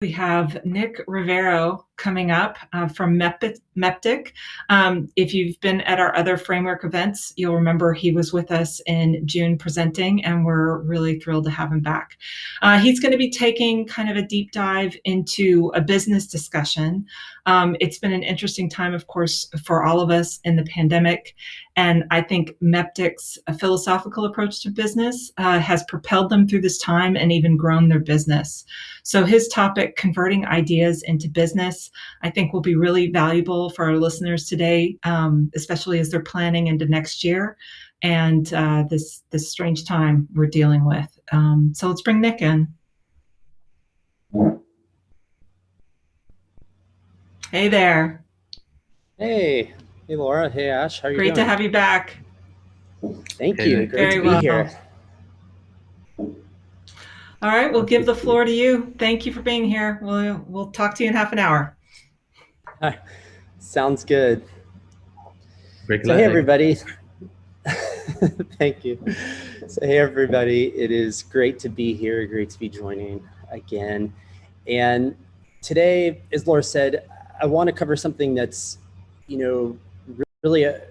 We have Nick Rivero coming up from MEPTIK. If you've been at our other framework events, you'll remember he was with us in June presenting, and we're really thrilled to have him back. He's going to be taking kind of a deep dive into a business discussion. It's been an interesting time, of course, for all of us in the pandemic. And I think MEPTIK's philosophical approach to business has propelled them through this time and even grown their business. So his topic, converting ideas into business, I think will be really valuable for our listeners today, especially as they're planning into next year and this strange time we're dealing with. So let's bring Nick in. Hey there. Hey Laura. Hey Ash. How are you doing? Great to have you back. Thank you. Great to be here. All right, we'll give the floor to you. Thank you for being here. We'll talk to you in half an hour. Sounds good. So hey everybody. Thank you. So hey everybody, it is great to be here. Great to be joining again. And today, as Laura said, I want to cover something that's, really a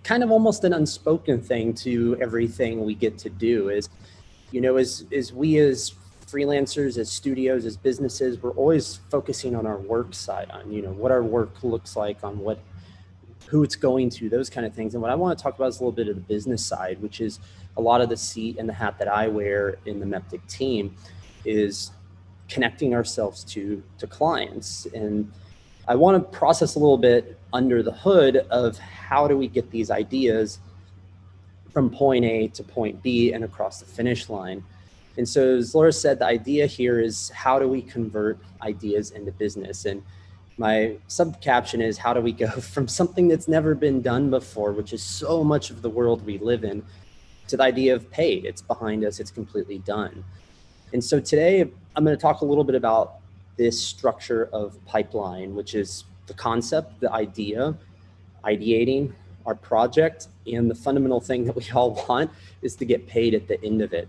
kind of almost an unspoken thing to everything we get to do is, as we as freelancers, as studios, as businesses, we're always focusing on our work side, on, what our work looks like, on who it's going to, those kind of things. And what I want to talk about is a little bit of the business side, which is a lot of the seat and the hat that I wear in the MEPTIK team is connecting ourselves to clients. And I want to process a little bit under the hood of how do we get these ideas from point A to point B and across the finish line. And so as Laura said, the idea here is how do we convert ideas into business? And my sub-caption is how do we go from something that's never been done before, which is so much of the world we live in, to the idea of paid. It's behind us, it's completely done. And so today I'm going to talk a little bit about this structure of pipeline, which is the concept, the idea, ideating our project, and the fundamental thing that we all want is to get paid at the end of it.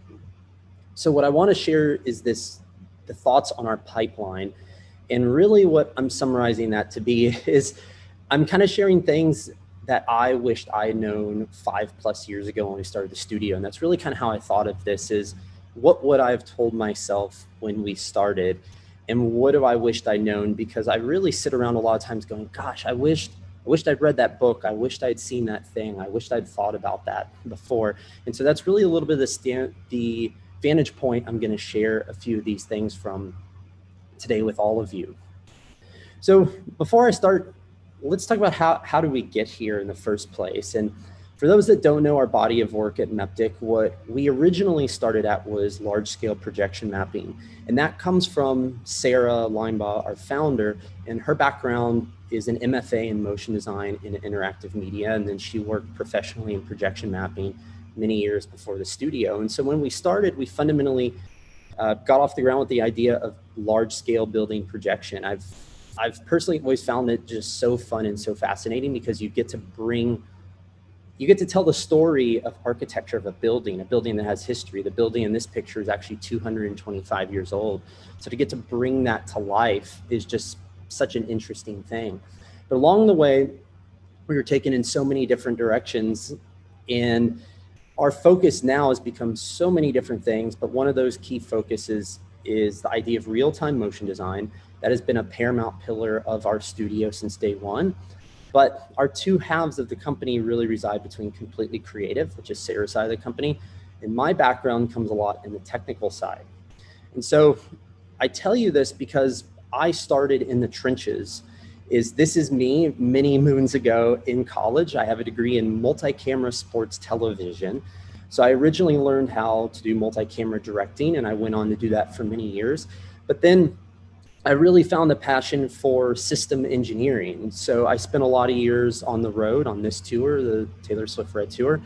So what I want to share is the thoughts on our pipeline. And really what I'm summarizing that to be is I'm kind of sharing things that I wished I had known 5+ years ago when we started the studio. And that's really kind of how I thought of this is what would I have told myself when we started? And what do I wished I'd known? Because I really sit around a lot of times going, gosh, I wished I'd read that book. I wished I'd seen that thing. I wished I'd thought about that before. And so that's really a little bit of the vantage point I'm going to share a few of these things from today with all of you. So before I start, let's talk about how do we get here in the first place. And for those that don't know our body of work at MEPTIK, what we originally started at was large-scale projection mapping. And that comes from Sarah Linebaugh, our founder, and her background is an MFA in motion design in interactive media. And then she worked professionally in projection mapping many years before the studio. And so when we started, we fundamentally got off the ground with the idea of large-scale building projection. I've personally always found it just so fun and so fascinating because you get to tell the story of architecture of a building that has history. The building in this picture is actually 225 years old. So to get to bring that to life is just such an interesting thing. But along the way, we were taken in so many different directions, and our focus now has become so many different things, but one of those key focuses is the idea of real-time motion design. That has been a paramount pillar of our studio since day one. But our two halves of the company really reside between completely creative, which is Sarah's side of the company, and my background comes a lot in the technical side. And so I tell you this because I started in the trenches. This is me many moons ago in college. I have a degree in multi-camera sports television. So I originally learned how to do multi-camera directing, and I went on to do that for many years. But then I really found a passion for system engineering. So I spent a lot of years on the road on this tour, the Taylor Swift Red Tour,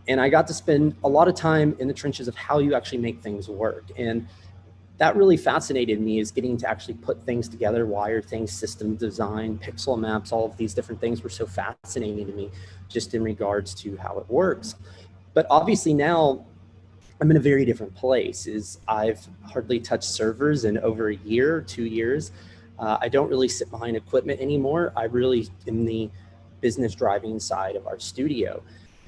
and I got to spend a lot of time in the trenches of how you actually make things work. And that really fascinated me, is getting to actually put things together, wire things, system design, pixel maps, all of these different things were so fascinating to me just in regards to how it works. But obviously now I'm in a very different place. I've hardly touched servers in over a year, 2 years. I don't really sit behind equipment anymore. I really am the business driving side of our studio.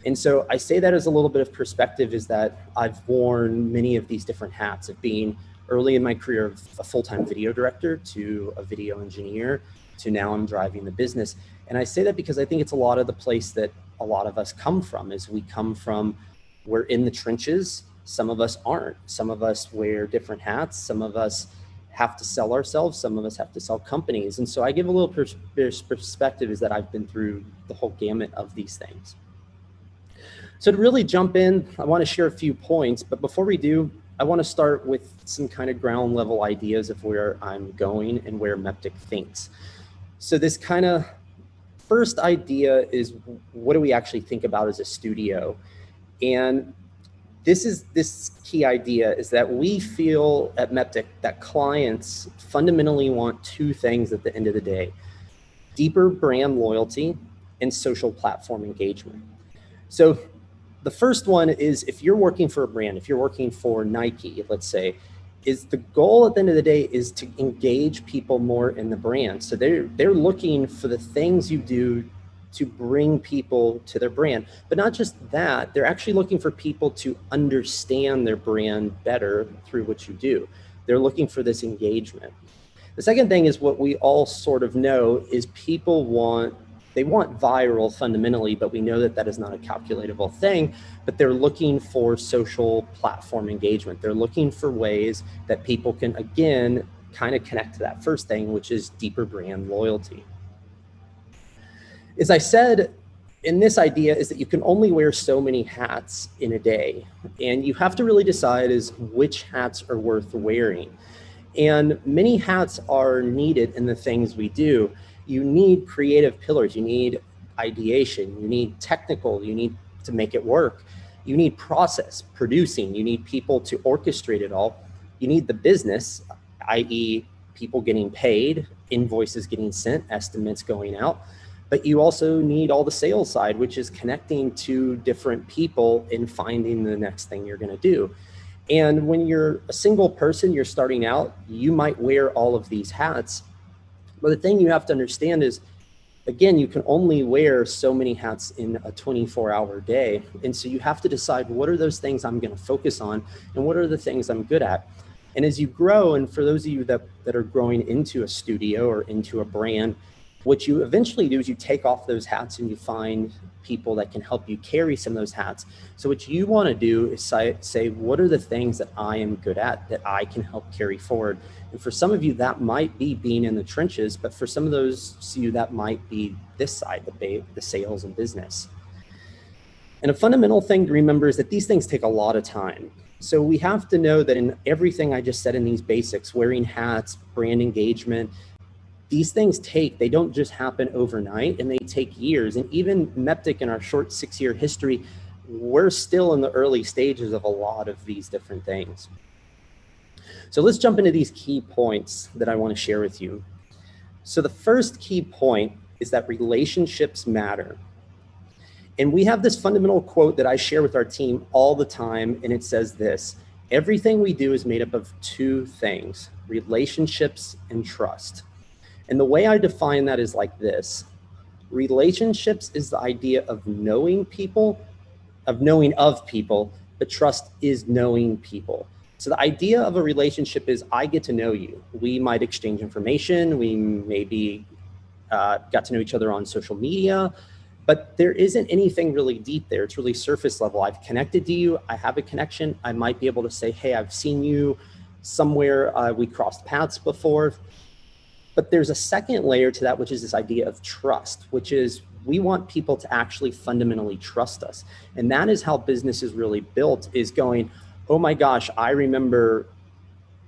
And so I say that as a little bit of perspective, is that I've worn many of these different hats of being early in my career a full-time video director to a video engineer to now I'm driving the business. And I say that because I think it's a lot of the place that a lot of us come from. Is we come from, we're in the trenches. Some of us aren't. Some of us wear different hats. Some of us have to sell ourselves. Some of us have to sell companies. And so I give a little perspective, is that I've been through the whole gamut of these things. So to really jump in, I want to share a few points, but before we do, I want to start with some kind of ground level ideas of where I'm going and where MEPTIK thinks. So this kind of first idea is, what do we actually think about as a studio? And this key idea is that we feel at MEPTIK that clients fundamentally want two things at the end of the day: deeper brand loyalty and social platform engagement. So the first one is, if you're working for a brand, if you're working for Nike, let's say, is the goal at the end of the day is to engage people more in the brand. So they're looking for the things you do to bring people to their brand. But not just that, they're actually looking for people to understand their brand better through what you do. They're looking for this engagement. The second thing is what we all sort of know is people want viral fundamentally, but we know that that is not a calculatable thing, but they're looking for social platform engagement. They're looking for ways that people can, again, kind of connect to that first thing, which is deeper brand loyalty. As I said, in this idea is that you can only wear so many hats in a day, and you have to really decide is which hats are worth wearing. And many hats are needed in the things we do. You need creative pillars, you need ideation, you need technical, you need to make it work. You need process, producing, you need people to orchestrate it all. You need the business, i.e. people getting paid, invoices getting sent, estimates going out. But you also need all the sales side, which is connecting to different people and finding the next thing you're gonna do. And when you're a single person, you're starting out, you might wear all of these hats. But the thing you have to understand is, again, you can only wear so many hats in a 24-hour day. And so you have to decide, what are those things I'm going to focus on and what are the things I'm good at? And as you grow, and for those of you that are growing into a studio or into a brand, what you eventually do is you take off those hats and you find people that can help you carry some of those hats. So what you want to do is say, what are the things that I am good at that I can help carry forward? And for some of you, that might be being in the trenches, but for some of those of you, that might be this side, the sales and business. And a fundamental thing to remember is that these things take a lot of time. So we have to know that in everything I just said in these basics, wearing hats, brand engagement, these things they don't just happen overnight, and they take years. And even MEPTIK, in our short 6-year history, we're still in the early stages of a lot of these different things. So let's jump into these key points that I want to share with you. So the first key point is that relationships matter. And we have this fundamental quote that I share with our team all the time, and it says this: everything we do is made up of two things, relationships and trust. And the way I define that is like this: relationships is the idea of knowing people, but trust is knowing people. So the idea of a relationship is, I get to know you. We might exchange information. We maybe got to know each other on social media, but there isn't anything really deep there. It's really surface level. I've connected to you. I have a connection. I might be able to say, hey, I've seen you somewhere. We crossed paths before. But there's a second layer to that, which is this idea of trust, which is we want people to actually fundamentally trust us. And that is how business is really built, is going, oh my gosh, I remember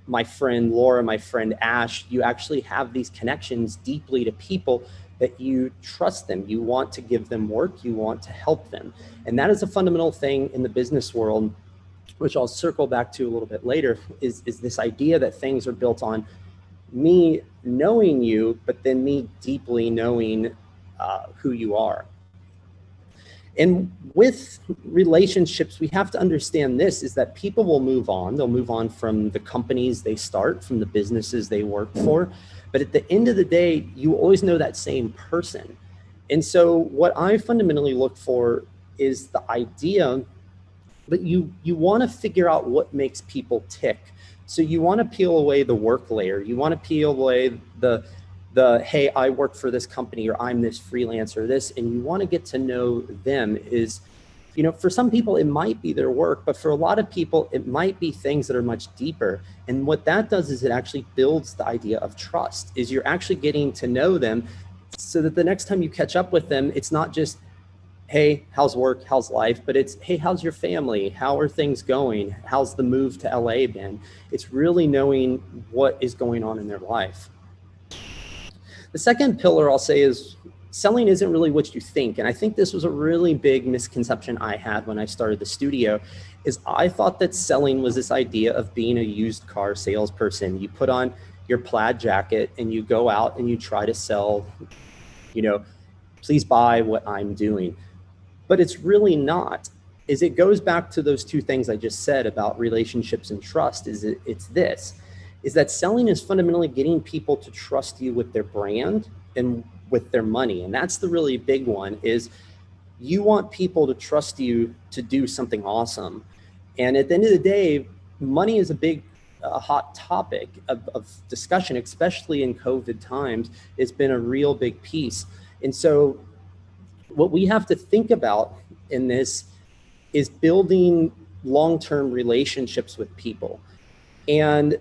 my friend Laura, my friend Ash. You actually have these connections deeply to people that you trust them. You want to give them work. You want to help them. And that is a fundamental thing in the business world, which I'll circle back to a little bit later, is this idea that things are built on me knowing you, but then me deeply knowing who you are. And with relationships, we have to understand this, is that people will move on. They'll move on from the companies they start, from the businesses they work for. But at the end of the day, you always know that same person. And so what I fundamentally look for is the idea that you want to figure out what makes people tick. So you want to peel away the work layer. You want to peel away the hey, I work for this company, or I'm this freelancer, this, and you want to get to know them. Is, you know, for some people it might be their work, but for a lot of people it might be things that are much deeper. And what that does is it actually builds the idea of trust, is you're actually getting to know them so that the next time you catch up with them, it's not just, hey, how's work, how's life, but it's, hey, how's your family? How are things going? How's the move to LA been? It's really knowing what is going on in their life. The second pillar I'll say is selling isn't really what you think. And I think this was a really big misconception I had when I started the studio, is I thought that selling was this idea of being a used car salesperson. You put on your plaid jacket and you go out and you try to sell, you know, please buy what I'm doing. But it's really not. Is it goes back to those two things I just said about relationships and trust. Is that selling is fundamentally getting people to trust you with their brand and with their money. And that's the really big one, is you want people to trust you to do something awesome. And at the end of the day, money is a big hot topic of discussion, especially in COVID times. It's been a real big piece. And so what we have to think about in this is building long-term relationships with people. And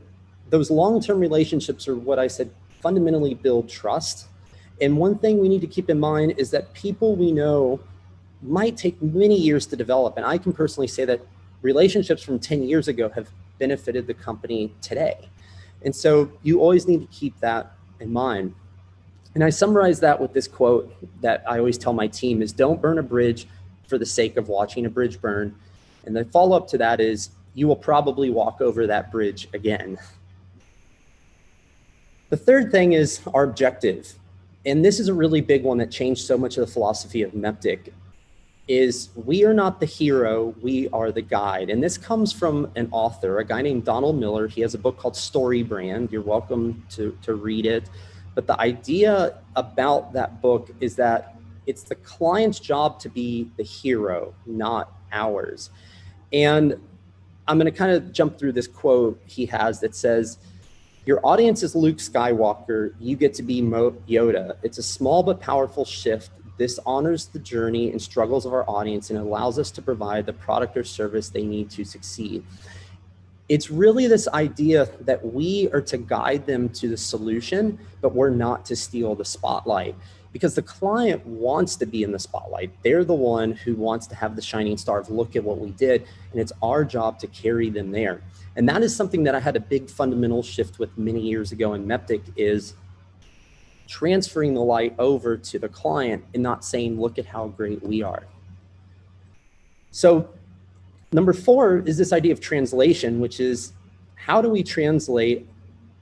those long-term relationships are what I said fundamentally build trust. And one thing we need to keep in mind is that people we know might take many years to develop. And I can personally say that relationships from 10 years ago have benefited the company today. And so you always need to keep that in mind. And I summarize that with this quote that I always tell my team is, don't burn a bridge for the sake of watching a bridge burn. And the follow-up to that is, you will probably walk over that bridge again. The third thing is our objective. And this is a really big one that changed so much of the philosophy of MEPTIK, is we are not the hero, we are the guide. And this comes from an author, a guy named Donald Miller. He has a book called Story Brand. You're welcome to read it. But the idea about that book is that it's the client's job to be the hero, not ours. And I'm going to kind of jump through this quote he has that says, your audience is Luke Skywalker, you get to be Yoda. It's a small but powerful shift. This honors the journey and struggles of our audience and allows us to provide the product or service they need to succeed. It's really this idea that we are to guide them to the solution, but we're not to steal the spotlight, because the client wants to be in the spotlight. They're the one who wants to have the shining star of look at what we did, and it's our job to carry them there. And that is something that I had a big fundamental shift with many years ago in MEPTIK, is transferring the light over to the client and not saying, look at how great we are. So number 4 is this idea of translation, which is, how do we translate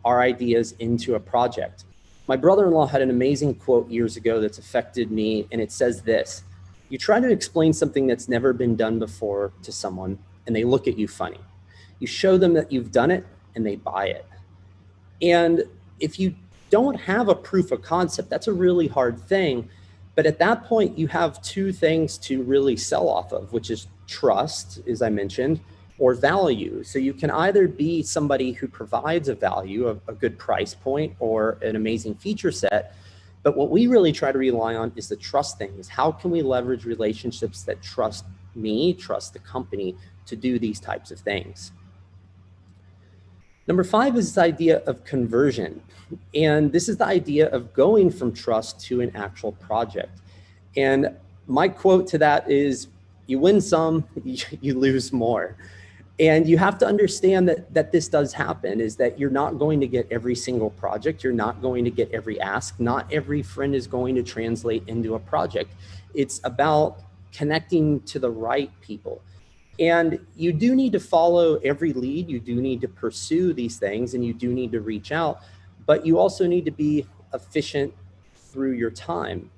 our ideas into a project? My brother-in-law had an amazing quote years ago that's affected me, and it says this: you try to explain something that's never been done before to someone, and they look at you funny. You show them that you've done it, and they buy it. And if you don't have a proof of concept, that's a really hard thing. But at that point, you have 2 things to really sell off of, which is trust, as I mentioned, or value. So you can either be somebody who provides a value, a good price point, or an amazing feature set. But what we really try to rely on is the trust thing, is how can we leverage relationships that trust me, trust the company to do these types of things. Number 5 is this idea of conversion. And this is the idea of going from trust to an actual project. And my quote to that is, you win some, you lose more. And you have to understand that this does happen, is that you're not going to get every single project. You're not going to get every ask. Not every friend is going to translate into a project. It's about connecting to the right people. And you do need to follow every lead. You do need to pursue these things, and you do need to reach out, but you also need to be efficient through your time.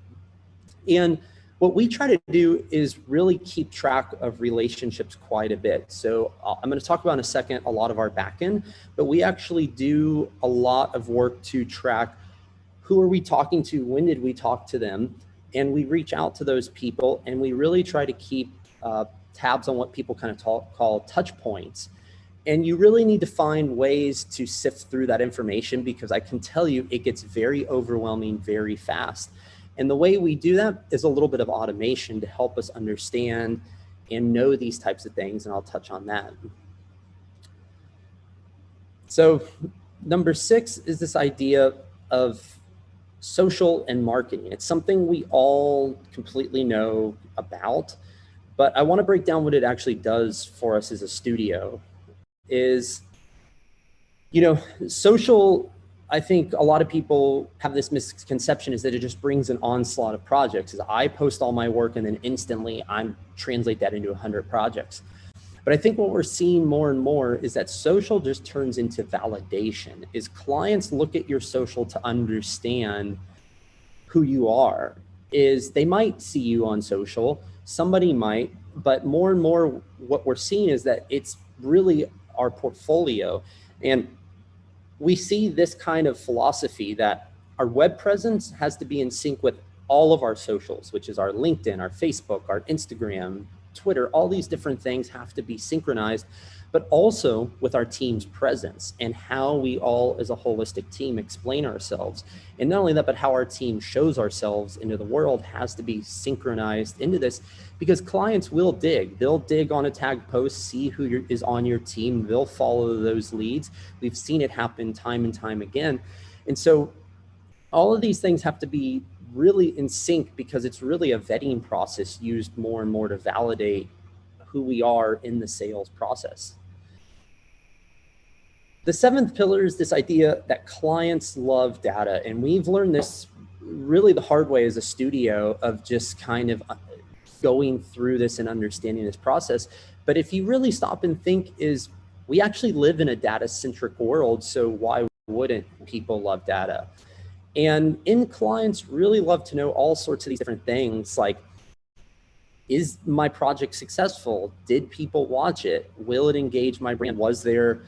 And What we try to do is really keep track of relationships quite a bit. So I'm going to talk about in a second a lot of our backend, but we actually do a lot of work to track who are we talking to, when did we talk to them, and we reach out to those people, and we really try to keep tabs on what people kind of call touch points. And you really need to find ways to sift through that information, because I can tell you it gets very overwhelming very fast. And the way we do that is a little bit of automation to help us understand and know these types of things, and I'll touch on that. So number 6 is this idea of social and marketing. It's something we all completely know about, but I want to break down what it actually does for us as a studio. Is, social, I think a lot of people have this misconception is that it just brings an onslaught of projects. Is I post all my work and then instantly I translate that into 100 projects. But I think what we're seeing more and more is that social just turns into validation. Is clients look at your social to understand who you are. Is they might see you on social, somebody might, but more and more what we're seeing is that it's really our portfolio. And we see this kind of philosophy that our web presence has to be in sync with all of our socials, which is our LinkedIn, our Facebook, our Instagram, Twitter, all these different things have to be synchronized, but also with our team's presence and how we all as a holistic team explain ourselves. And not only that, but how our team shows ourselves into the world has to be synchronized into this, because clients will dig. They'll dig on a tag post, see who is on your team, they'll follow those leads. We've seen it happen time and time again. And so all of these things have to be really in sync, because it's really a vetting process used more and more to validate who we are in the sales process. The 7th pillar is this idea that clients love data. And we've learned this really the hard way as a studio, of just kind of going through this and understanding this process. But if you really stop and think, is we actually live in a data-centric world, so why wouldn't people love data? And end clients really love to know all sorts of these different things, like, is my project successful? Did people watch it? Will it engage my brand? Was there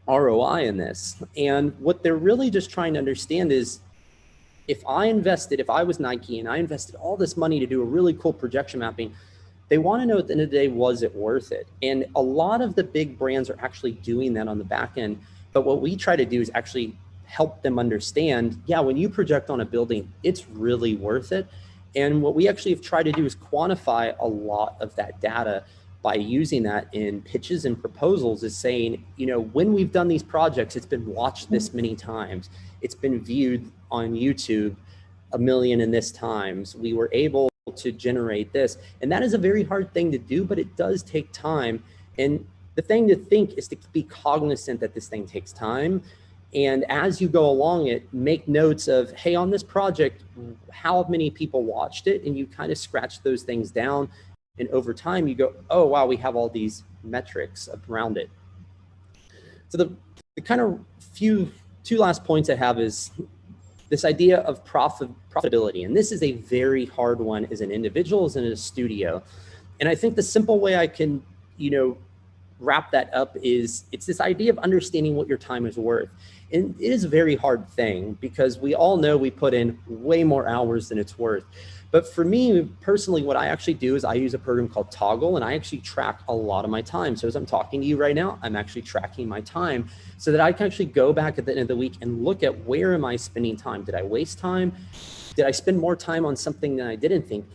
ROI in this? And what they're really just trying to understand is, if I was Nike and I invested all this money to do a really cool projection mapping, they want to know at the end of the day, was it worth it? And a lot of the big brands are actually doing that on the back end. But what we try to do is actually help them understand, yeah, when you project on a building, it's really worth it. And what we actually have tried to do is quantify a lot of that data by using that in pitches and proposals, is saying, when we've done these projects, it's been watched this many times. It's been viewed on YouTube 1 million and this times. We were able to generate this. And that is a very hard thing to do, but it does take time. And the thing to think is to be cognizant that this thing takes time. And as you go along it, make notes of, hey, on this project, how many people watched it? And you kind of scratch those things down. And over time you go, oh, wow, we have all these metrics around it. So the kind of two last points I have is this idea of profitability. And this is a very hard one as an individual, as in a studio. And I think the simple way I can, wrap that up is, it's this idea of understanding what your time is worth. And it is a very hard thing, because we all know we put in way more hours than it's worth. But for me personally, what I actually do is I use a program called Toggle, and I actually track a lot of my time. So as I'm talking to you right now, I'm actually tracking my time so that I can actually go back at the end of the week and look at, where am I spending time? Did I waste time? Did I spend more time on something than I didn't think?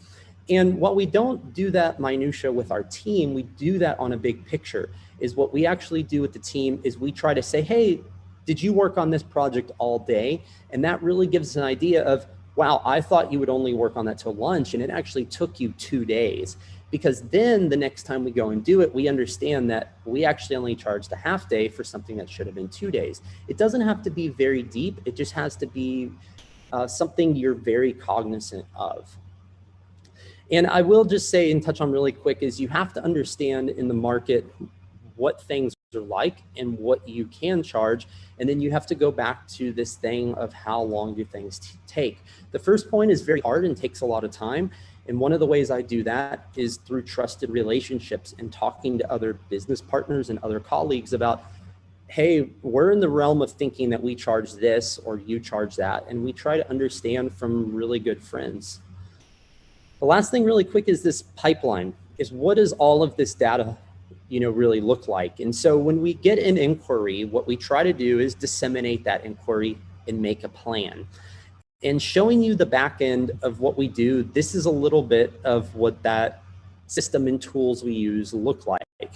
And while we don't do that minutia with our team, we do that on a big picture. Is what we actually do with the team is we try to say, hey, did you work on this project all day? And that really gives us an idea of, wow, I thought you would only work on that till lunch, and it actually took you 2 days. Because then the next time we go and do it, we understand that we actually only charged a half day for something that should have been 2 days. It doesn't have to be very deep. It just has to be something you're very cognizant of. And I will just say and touch on really quick is, you have to understand in the market what things are like and what you can charge. And then you have to go back to this thing of, how long do things take? The first point is very hard and takes a lot of time. And one of the ways I do that is through trusted relationships and talking to other business partners and other colleagues about, hey, we're in the realm of thinking that we charge this or you charge that. And we try to understand from really good friends. The last thing really quick is this pipeline, is what does all of this data really look like? And so when we get an inquiry, what we try to do is disseminate that inquiry and make a plan. And showing you the back end of what we do, this is a little bit of what that system and tools we use look like.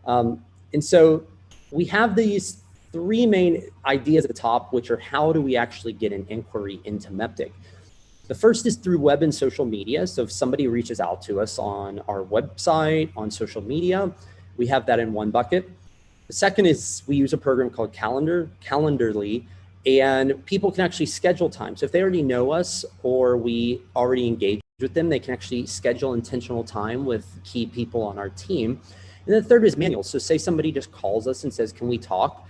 And so we have these three main ideas at the top, which are how do we actually get an inquiry into MEPTIK? The first is through web and social media. So if somebody reaches out to us on our website, on social media, we have that in one bucket. The second is we use a program called Calendarly, and people can actually schedule time. So if they already know us or we already engage with them, they can actually schedule intentional time with key people on our team. And the third is manual. So say somebody just calls us and says, can we talk?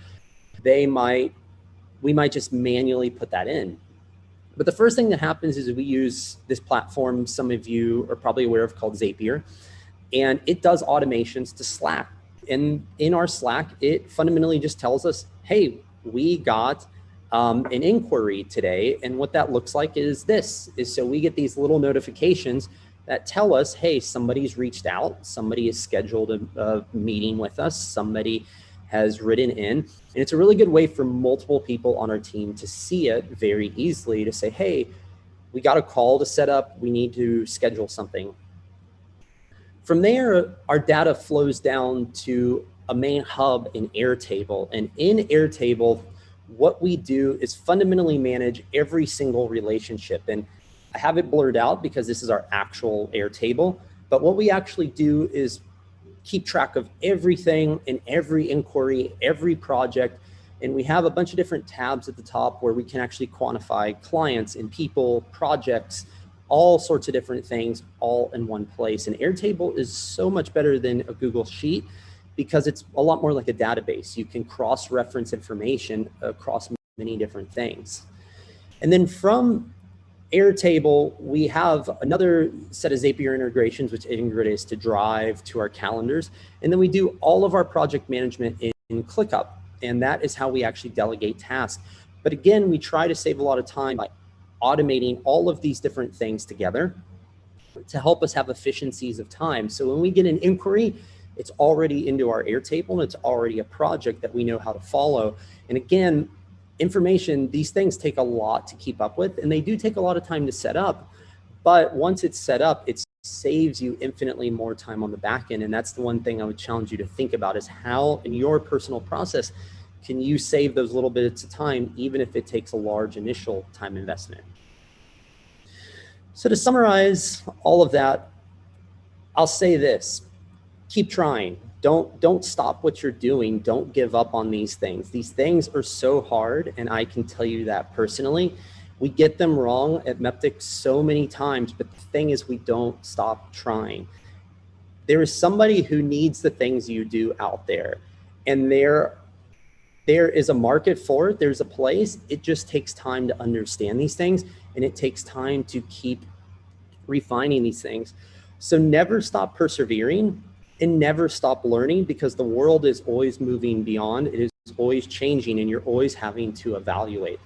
We might just manually put that in. But the first thing that happens is we use this platform some of you are probably aware of called Zapier, and it does automations to Slack. And in our Slack, it fundamentally just tells us, hey, we got an inquiry today. And what that looks like is so we get these little notifications that tell us, hey, somebody's reached out, somebody has scheduled a meeting with us, somebody has written in. And it's a really good way for multiple people on our team to see it very easily, to say, hey, we got a call to set up, we need to schedule something. From there, our data flows down to a main hub in Airtable. And in Airtable, what we do is fundamentally manage every single relationship. And I have it blurred out because this is our actual Airtable. But what we actually do is keep track of everything in every inquiry, every project. And we have a bunch of different tabs at the top where we can actually quantify clients and people, projects, all sorts of different things all in one place. And Airtable is so much better than a Google Sheet because it's a lot more like a database. You can cross-reference information across many different things. And then from Airtable, we have another set of Zapier integrations, which integrates to Drive, to our calendars. And then we do all of our project management in ClickUp. And that is how we actually delegate tasks. But again, we try to save a lot of time by automating all of these different things together to help us have efficiencies of time. So when we get an inquiry, it's already into our Airtable and it's already a project that we know how to follow. And again, information, these things take a lot to keep up with, and they do take a lot of time to set up. But once it's set up, it saves you infinitely more time on the back end. And that's the one thing I would challenge you to think about is how in your personal process can you save those little bits of time, even if it takes a large initial time investment. So to summarize all of that, I'll say this: keep trying. Don't stop what you're doing. Don't give up on these things. These things are so hard, and I can tell you that personally. We get them wrong at MEPTIK so many times, but the thing is we don't stop trying. There is somebody who needs the things you do out there, and there is a market for it. There's a place. It just takes time to understand these things, and it takes time to keep refining these things. So never stop persevering and never stop learning, because the world is always moving beyond. It is always changing, and you're always having to evaluate.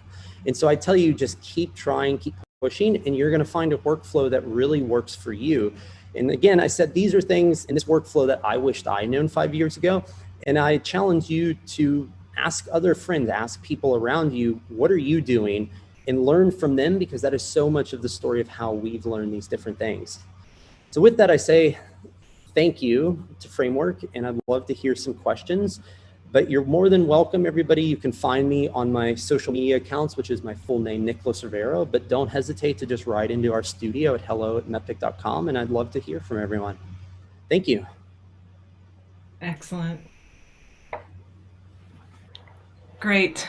And so I tell you, just keep trying, keep pushing, and you're going to find a workflow that really works for you. And again, I said these are things in this workflow that I wished I known 5 years ago. And I challenge you to ask other friends, ask people around you, what are you doing? And learn from them, because that is so much of the story of how we've learned these different things. So with that, I say thank you to Framework, and I'd love to hear some questions. But you're more than welcome, everybody. You can find me on my social media accounts, which is my full name, Nick Rivero. But don't hesitate to just write into our studio at hello@meptik.com, and I'd love to hear from everyone. Thank you. Excellent. Great.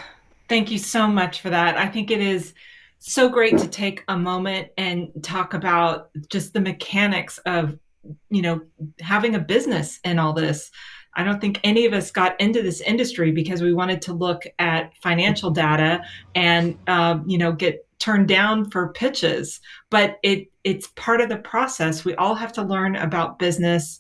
Thank you so much for that. I think it is so great to take a moment and talk about just the mechanics of, having a business in all this. I don't think any of us got into this industry because we wanted to look at financial data and get turned down for pitches. But it's part of the process. We all have to learn about business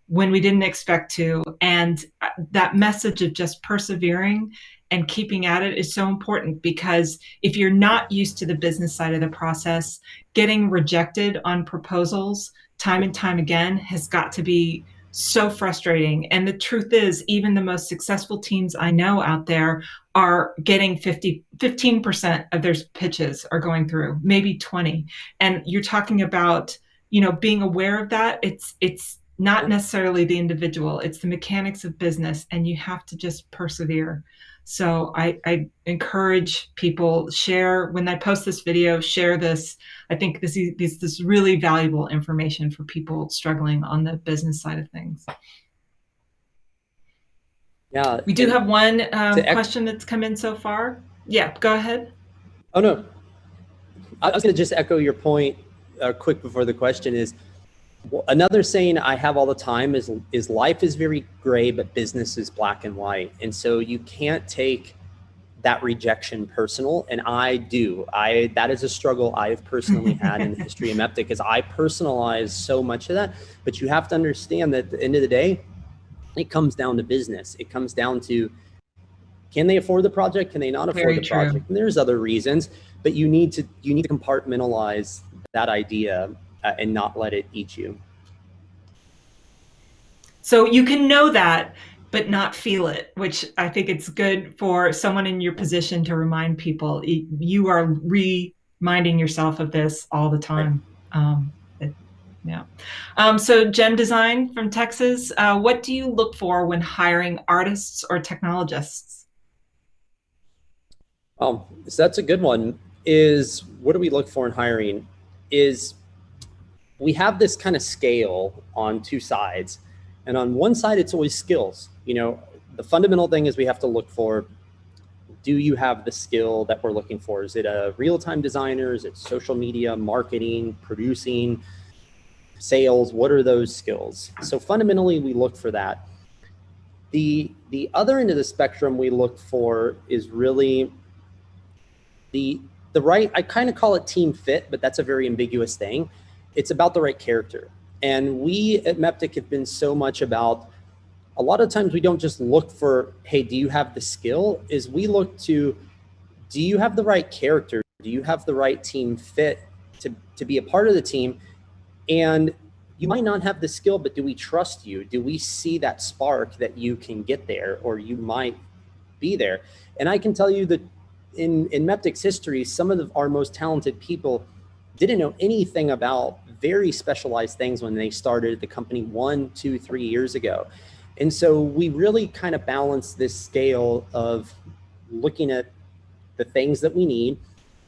when we didn't expect to. And that message of just persevering and keeping at it is so important, because if you're not used to the business side of the process, getting rejected on proposals time and time again has got to be so frustrating. And the truth is, even the most successful teams I know out there are getting 15% of their pitches are going through, maybe 20. And you're talking about, being aware of that. It's not necessarily the individual, it's the mechanics of business, and you have to just persevere. So I encourage people, share, when I post this video, share this. I think this is really valuable information for people struggling on the business side of things. Yeah. We do have one question that's come in so far. Yeah, go ahead. Oh, no. I was going to just echo your point quick before the question is, another saying I have all the time is life is very gray, but business is black and white. And so you can't take that rejection personal. And I do. That is a struggle I have personally had in the history of MEPTIK, is I personalize so much of that. But you have to understand that at the end of the day, it comes down to business. It comes down to, can they afford the project? Can they not afford the project? And there's other reasons, but you need to compartmentalize that idea and not let it eat you. So you can know that, but not feel it, which I think it's good for someone in your position to remind people. You are reminding yourself of this all the time. Right. So Gem Design from Texas, what do you look for when hiring artists or technologists? Oh, so that's a good one. Is what do we look for in hiring? Is we have this kind of scale on two sides. And on one side, it's always skills. The fundamental thing is we have to look for, do you have the skill that we're looking for? Is it a real-time designer? Is it social media, marketing, producing, sales? What are those skills? So fundamentally, we look for that. The other end of the spectrum we look for is really the right, I kind of call it team fit, but that's a very ambiguous thing. It's about the right character. And we at MEPTIK have been so much about, a lot of times we don't just look for, hey, do you have the skill? Is we look to, do you have the right character? Do you have the right team fit to be a part of the team? And you might not have the skill, but do we trust you? Do we see that spark that you can get there, or you might be there? And I can tell you that in MEPTIK's history, some of our most talented people didn't know anything about very specialized things when they started the company 1, 2, 3 years ago. And so we really kind of balance this scale of looking at the things that we need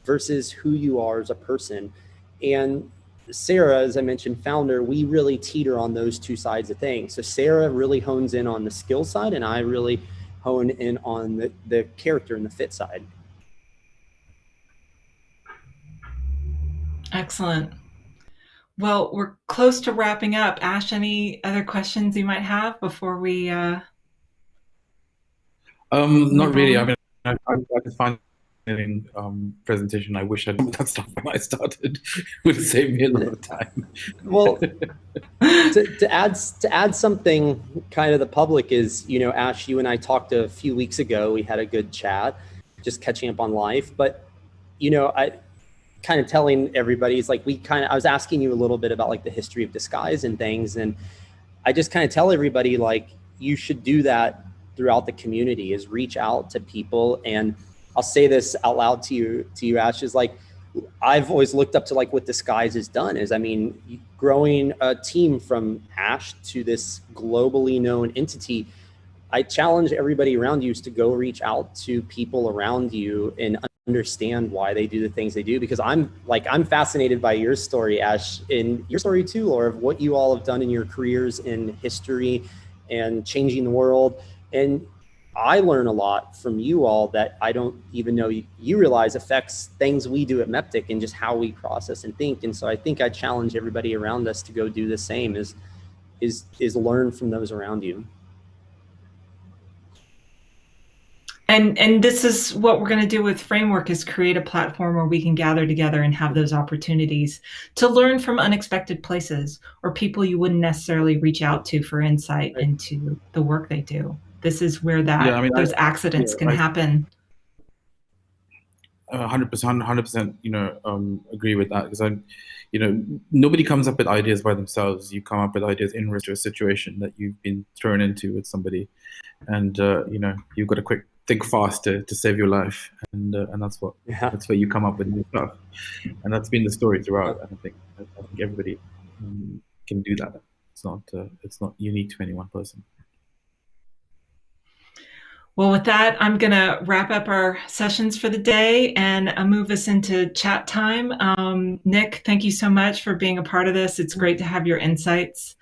versus who you are as a person. And Sarah, as I mentioned, founder, we really teeter on those two sides of things. So Sarah really hones in on the skill side, and I really hone in on the character and the fit side. Excellent. Well, we're close to wrapping up. Ash, any other questions you might have before we? Not really. I mean, I could find in presentation. I wish I knew that stuff when I started. It would save me a lot of time. Well, to add something kind of the public is, Ash, you and I talked a few weeks ago. We had a good chat, just catching up on life. But, I kind of telling everybody, it's like I was asking you a little bit about like the history of disguise and things. And I just kind of tell everybody, like, you should do that throughout the community, is reach out to people. And I'll say this out loud to you, Ash, is like, I've always looked up to like what Disguise has done is, I mean, growing a team from Ash to this globally known entity. I challenge everybody around you to go reach out to people around you and understand why they do the things they do, because I'm fascinated by your story, Ash, and your story too, Laura, of what you all have done in your careers in history and changing the world. And I learn a lot from you all that I don't even know you realize affects things we do at MEPTIK and just how we process and think. And so I think I challenge everybody around us to go do the same, is learn from those around you. And this is what we're going to do with Framework, is create a platform where we can gather together and have those opportunities to learn from unexpected places or people you wouldn't necessarily reach out to for insight into the work they do. This is where those accidents can happen. 100%, agree with that, because nobody comes up with ideas by themselves. You come up with ideas in response to a situation that you've been thrown into with somebody, and you've got to think fast to save your life, and that's what you come up with new stuff, and that's been the story throughout. And I think everybody can do that. It's not unique to any one person. Well, with that, I'm going to wrap up our sessions for the day and move us into chat time. Nick, thank you so much for being a part of this. It's great to have your insights.